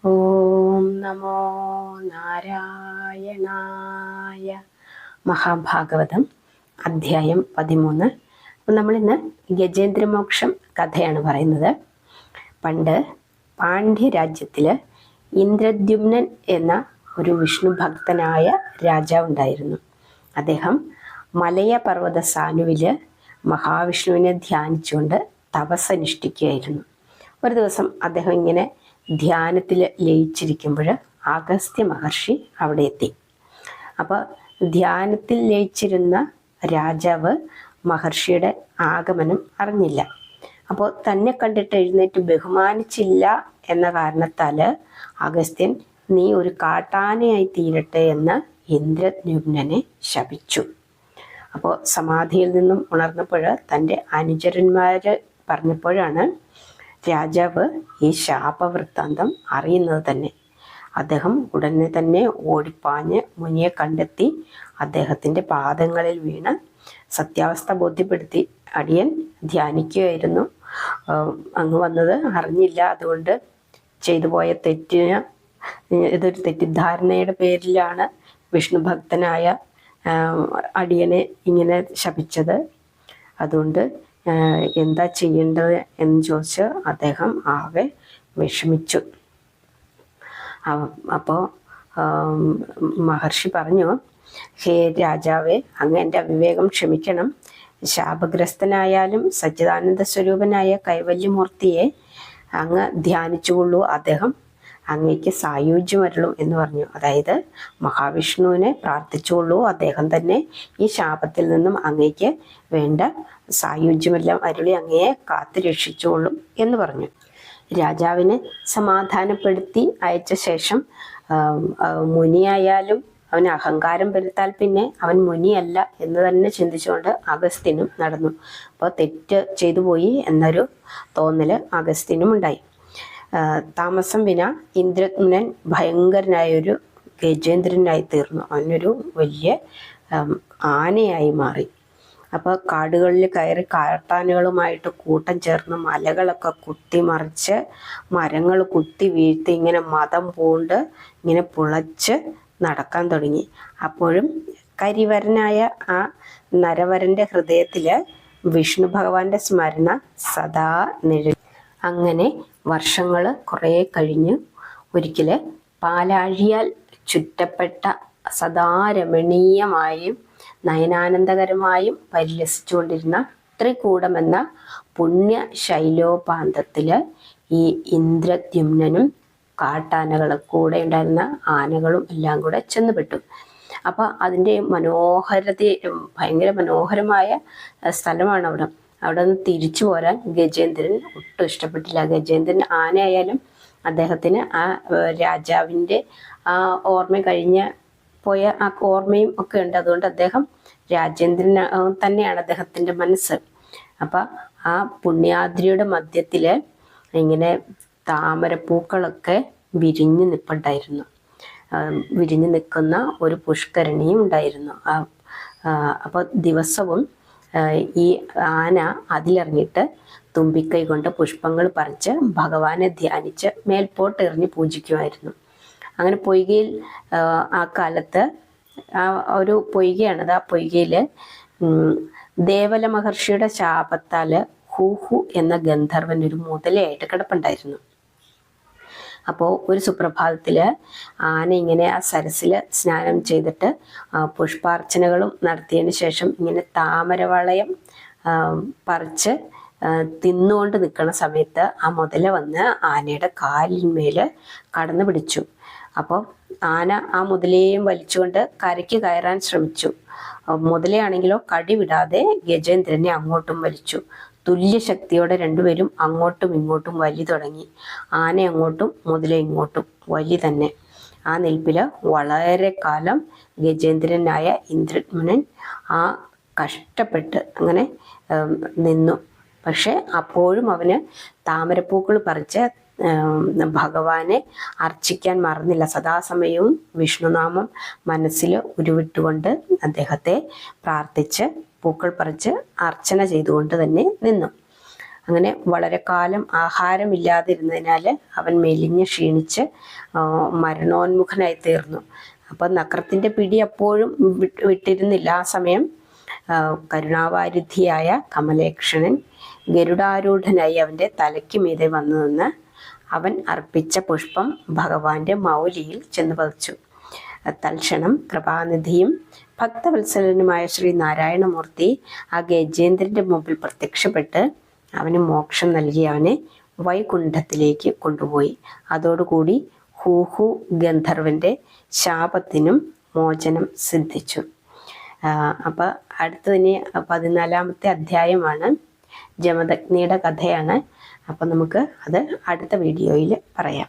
ഓം നമോ നാരായണായ. മഹാഭാഗവതം അധ്യായം 13. അപ്പം നമ്മളിന്ന് ഗജേന്ദ്രമോക്ഷം കഥയാണ് പറയുന്നത്. പണ്ട് പാണ്ഡ്യരാജ്യത്തിൽ ഇന്ദ്രദ്യുമ്നൻ എന്ന ഒരു വിഷ്ണു ഭക്തനായ രാജാവുണ്ടായിരുന്നു. അദ്ദേഹം മലയപർവ്വത സാനുവിൽ മഹാവിഷ്ണുവിനെ ധ്യാനിച്ചുകൊണ്ട് തപസ്സനുഷ്ഠിക്കുകയായിരുന്നു. ഒരു ദിവസം അദ്ദേഹം ഇങ്ങനെ ധ്യാനത്തിൽ ലയിച്ചിരിക്കുമ്പോൾ അഗസ്ത്യ മഹർഷി അവിടെ എത്തി. അപ്പോൾ ധ്യാനത്തിൽ ലയിച്ചിരുന്ന രാജാവ് മഹർഷിയുടെ ആഗമനം അറിഞ്ഞില്ല. അപ്പോൾ തന്നെ കണ്ടിട്ട് എഴുന്നേറ്റ് ബഹുമാനിച്ചില്ല എന്ന കാരണത്താൽ അഗസ്ത്യൻ നീ ഒരു കാട്ടാനയായി തീരട്ടെ എന്ന് ഇന്ദ്രദ്യുമ്നനെ ശപിച്ചു. അപ്പോൾ സമാധിയിൽ നിന്നും ഉണർന്നപ്പോൾ തൻ്റെ അനുചരന്മാർ പറഞ്ഞപ്പോഴാണ് രാജാവ് ഈ ശാപവൃത്താന്തം അറിയുന്നത് തന്നെ. അദ്ദേഹം ഉടനെ തന്നെ ഓടിപ്പാഞ്ഞ് മുനിയെ കണ്ടെത്തി അദ്ദേഹത്തിൻ്റെ പാദങ്ങളിൽ വീണ് സത്യാവസ്ഥ ബോധ്യപ്പെടുത്തി. അടിയൻ ധ്യാനിക്കുകയായിരുന്നു, അങ്ങ് വന്നത് അറിഞ്ഞില്ല, അതുകൊണ്ട് ചെയ്തു പോയ തെറ്റിന് ഇതൊരു തെറ്റിദ്ധാരണയുടെ പേരിലാണ് വിഷ്ണു ഭക്തനായ അടിയനെ ഇങ്ങനെ ശപിച്ചത്, അതുകൊണ്ട് എന്താ ചെയ്യേണ്ടത് എന്ന് ചോദിച്ച് അദ്ദേഹം ആകെ വിഷമിച്ചു. അപ്പോൾ മഹർഷി പറഞ്ഞു, ഹേ രാജാവേ, അങ്ങ് എൻ്റെ അവിവേകം ക്ഷമിക്കണം. ശാപഗ്രസ്തനായാലും സച്ചിദാനന്ദ സ്വരൂപനായ കൈവല്യമൂർത്തിയെ അങ്ങ് ധ്യാനിച്ചുകൊള്ളൂ, അദ്ദേഹം അങ്ങേക്ക് സായുജ്യം വരളും എന്ന് പറഞ്ഞു. അതായത് മഹാവിഷ്ണുവിനെ പ്രാർത്ഥിച്ചുകൊള്ളൂ, അദ്ദേഹം തന്നെ ഈ ശാപത്തിൽ നിന്നും അങ്ങേക്ക് വേണ്ട സായുജ്യമെല്ലാം അരുളി അങ്ങയെ കാത്തു രക്ഷിച്ചുകൊള്ളും എന്ന് പറഞ്ഞു. രാജാവിനെ സമാധാനപ്പെടുത്തി അയച്ച ശേഷം മുനിയായാലും അവന് അഹങ്കാരം വരുത്താൽ പിന്നെ അവൻ മുനിയല്ല എന്ന് തന്നെ ചിന്തിച്ചുകൊണ്ട് അഗസ്ത്യനും നടന്നു. അപ്പോൾ തെറ്റ് ചെയ്തു പോയി എന്നൊരു തോന്നൽ അഗസ്ത്യനും ഉണ്ടായി. താമസം വിന ഇന്ദ്രദ്യുമ്നൻ ഭയങ്കരനായൊരു ഗജേന്ദ്രനായി തീർന്നു. അവനൊരു വലിയ ആനയായി മാറി. അപ്പോൾ കാടുകളിൽ കയറി കാട്ടാനുകളുമായിട്ട് കൂട്ടം ചേർന്ന് മലകളൊക്കെ കുത്തിമറിച്ച് മരങ്ങൾ കുത്തി വീഴ്ത്തി ഇങ്ങനെ മദം പൂണ്ട് ഇങ്ങനെ പുളച്ച് നടക്കാൻ തുടങ്ങി. അപ്പോഴും കരിവരനായ ആ നരവരൻ്റെ ഹൃദയത്തിൽ വിഷ്ണു ഭഗവാന്റെ സ്മരണ സദാ നിഴൽ. അങ്ങനെ വർഷങ്ങൾ കുറേ കഴിഞ്ഞു. ഒരിക്കൽ പാലാഴിയാൽ ചുറ്റപ്പെട്ട സദാ രമണീയമായും നയനാനന്ദകരമായും പരിലസിച്ചുകൊണ്ടിരുന്ന ത്രികൂടമെന്ന പുണ്യ ശൈലോപാന്തത്തിൽ ഈ ഇന്ദ്രദ്യുമ്നനും കാട്ടാനകളും കൂടെ ഉണ്ടായിരുന്ന ആനകളും എല്ലാം കൂടെ ചെന്നുപെട്ടു. അപ്പോൾ അതിൻ്റെ ഭയങ്കര മനോഹരമായ സ്ഥലമാണ് അവിടെ. അവിടെ നിന്ന് തിരിച്ചു പോരാൻ ഗജേന്ദ്രൻ ഒട്ടും ഇഷ്ടപ്പെട്ടില്ല. ഗജേന്ദ്രൻ ആനയായാലും അദ്ദേഹത്തിന് ആ രാജാവിൻ്റെ ആ ഓർമ്മ കഴിഞ്ഞ് പോയ ആ ഓർമ്മയും ഒക്കെ ഉണ്ട്. അതുകൊണ്ട് അദ്ദേഹം രാജേന്ദ്രൻ തന്നെയാണ് അദ്ദേഹത്തിൻ്റെ മനസ്സ്. അപ്പം ആ പുണ്യാദ്രിയുടെ മധ്യത്തിൽ ഇങ്ങനെ താമരപ്പൂക്കളൊക്കെ വിരിഞ്ഞു നിൽപ്പുണ്ടായിരുന്നു. വിരിഞ്ഞു നിൽക്കുന്ന ഒരു പുഷ്കരണിയും ഉണ്ടായിരുന്നു. അപ്പോൾ ദിവസവും ഈ ആന അതിലിറങ്ങിയിട്ട് തുമ്പിക്കൈ കൊണ്ട് പുഷ്പങ്ങൾ പറിച്ച് ഭഗവാനെ ധ്യാനിച്ച് മേൽപോട്ട് എറിഞ്ഞ് പൂജിക്കുമായിരുന്നു. അങ്ങനെ പൊയ്കയിൽ ആ കാലത്ത് ഒരു പൊയ്കയാണത്. ആ പൊയ്കയിൽ ദേവല മഹർഷിയുടെ ശാപത്താൽ ഹൂഹു എന്ന ഗന്ധർവൻ ഒരു മുതലയായിട്ട് കിടപ്പുണ്ടായിരുന്നു. അപ്പോൾ ഒരു സുപ്രഭാതത്തിൽ ആന ഇങ്ങനെ ആ സരസിൽ സ്നാനം ചെയ്തിട്ട് പുഷ്പാർച്ചനകളും നടത്തിയതിന് ശേഷം ഇങ്ങനെ താമരവളയം പറിച്ച് തിന്നുകൊണ്ട് നിൽക്കുന്ന സമയത്ത് ആ മുതല വന്ന് ആനയുടെ കാലിന്മേൽ കടന്നു പിടിച്ചു. അപ്പോൾ ആന ആ മുതലയെയും വലിച്ചുകൊണ്ട് കരയ്ക്ക് കയറാൻ ശ്രമിച്ചു. മുതലയാണെങ്കിലോ കടി വിടാതെ ഗജേന്ദ്രനെ അങ്ങോട്ടും വലിച്ചു. തുല്യ ശക്തിയോടെ രണ്ടുപേരും അങ്ങോട്ടും ഇങ്ങോട്ടും വലി തുടങ്ങി. ആന അങ്ങോട്ടും മുതല ഇങ്ങോട്ടും വലി തന്നെ. ആ നിൽപ്പിൽ വളരെ കാലം ഗജേന്ദ്രനായ ഇന്ദ്രദ്യുമ്നൻ ആ കഷ്ടപ്പെട്ട് അങ്ങനെ നിന്നു. പക്ഷെ അപ്പോഴും അവന് താമരപ്പൂക്കൾ പറിച്ച് ഭഗവാനെ അർച്ചിക്കാൻ മറന്നില്ല. സദാസമയവും വിഷ്ണുനാമം മനസ്സിൽ ഉരുവിട്ടുകൊണ്ട് അദ്ദേഹത്തെ പ്രാർത്ഥിച്ച് പൂക്കൾ പറിച്ച് അർച്ചന ചെയ്തുകൊണ്ട് തന്നെ നിന്നു. അങ്ങനെ വളരെ കാലം ആഹാരമില്ലാതിരുന്നതിനാൽ അവൻ മെലിഞ്ഞ് ക്ഷീണിച്ച് മരണോന്മുഖനായി തീർന്നു. അപ്പം നക്രത്തിൻ്റെ പിടി അപ്പോഴും വിട്ടിരുന്നില്ല. ആ സമയം കരുണാവാരിധിയായ കമലേക്ഷണൻ ഗരുഡാരൂഢനായി അവൻ്റെ തലയ്ക്ക് മീതെ വന്നു നിന്ന് അവൻ അർപ്പിച്ച പുഷ്പം ഭഗവാന്റെ മൗലിയിൽ ചെന്ന് പതിച്ചു. തൽക്ഷണം കൃപാനിധിയും ഭക്തവത്സലനുമായ ശ്രീ നാരായണമൂർത്തി ആ ഗജേന്ദ്രൻ്റെ മുമ്പിൽ പ്രത്യക്ഷപ്പെട്ട് അവന് മോക്ഷം നൽകി അവനെ വൈകുണ്ഠത്തിലേക്ക് കൊണ്ടുപോയി. അതോടുകൂടി ഹൂഹു ഗന്ധർവൻ്റെ ശാപത്തിനും മോചനം സിദ്ധിച്ചു. അപ്പം അടുത്തതിന് 14-ാമത്തെ അധ്യായമാണ്. ജമദഗ്നിയുടെ കഥയാണ്. അപ്പം നമുക്ക് അത് അടുത്ത വീഡിയോയിൽ പറയാം.